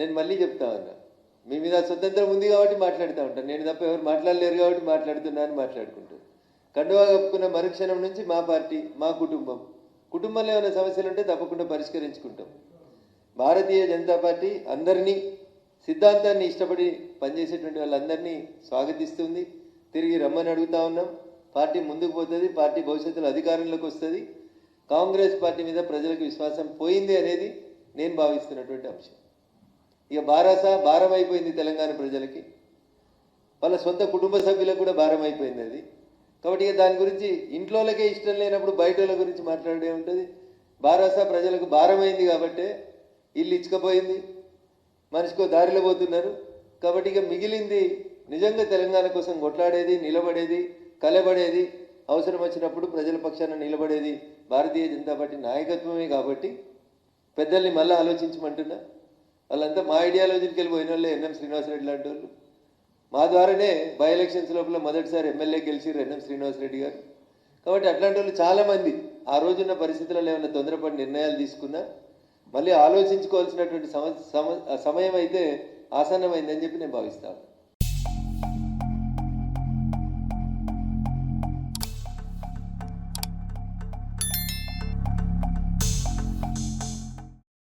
నేను మళ్ళీ చెప్తా ఉన్నా, మీ మీద స్వతంత్రం ఉంది కాబట్టి మాట్లాడుతూ ఉంటాను. నేను తప్ప ఎవరు మాట్లాడలేరు కాబట్టి మాట్లాడుతున్నా అని మాట్లాడుకుంటాను. కండువా కప్పుకున్న మరుక్షణం నుంచి మా పార్టీ, మా కుటుంబంలో ఏమైనా సమస్యలు ఉంటే తప్పకుండా పరిష్కరించుకుంటాం. భారతీయ జనతా పార్టీ అందరినీ, సిద్ధాంతాన్ని ఇష్టపడి పనిచేసేటువంటి వాళ్ళందరినీ స్వాగతిస్తుంది. తిరిగి రమ్మని అడుగుతా ఉన్నాం. పార్టీ ముందుకు పోతుంది, పార్టీ భవిష్యత్తులో అధికారంలోకి వస్తుంది. కాంగ్రెస్ పార్టీ మీద ప్రజలకు విశ్వాసం పోయింది అనేది నేను భావిస్తున్నటువంటి అంశం. ఇక భారం అయిపోయింది తెలంగాణ ప్రజలకి, వాళ్ళ సొంత కుటుంబ సభ్యులకు కూడా భారం అయిపోయింది అది. కాబట్టి ఇక దాని గురించి ఇంట్లోకే ఇష్టం లేనప్పుడు బయట వాళ్ళ గురించి మాట్లాడే ఉంటుంది. ప్రజలకు భారమైంది కాబట్టి ఇల్లు ఇచ్చుకపోయింది, మనిషికో దారిలో పోతున్నారు. కాబట్టి ఇక మిగిలింది నిజంగా తెలంగాణ కోసం కొట్లాడేది, నిలబడేది, కలబడేది, అవసరం వచ్చినప్పుడు ప్రజల పక్షాన నిలబడేది భారతీయ జనతా పార్టీ నాయకత్వమే. కాబట్టి పెద్దల్ని మళ్ళీ ఆలోచించమంటున్నా. వాళ్ళంతా మా ఐడియాలజీకి వెళ్ళిపోయిన వాళ్ళే. ఎన్ఎం శ్రీనివాసరెడ్డి లాంటి వాళ్ళు మా ద్వారానే బై ఎలక్షన్స్ లోపల మొదటిసారి ఎమ్మెల్యే గెలిచిరు ఎన్ఎం శ్రీనివాసరెడ్డి గారు. కాబట్టి అట్లాంటి వాళ్ళు చాలామంది ఆ రోజున్న పరిస్థితులలో ఏమైనా తొందరపడి నిర్ణయాలు తీసుకున్నా మళ్ళీ ఆలోచించుకోవాల్సినటువంటి సమయం అయితే ఆసన్నమైందని చెప్పి నేను భావిస్తాను.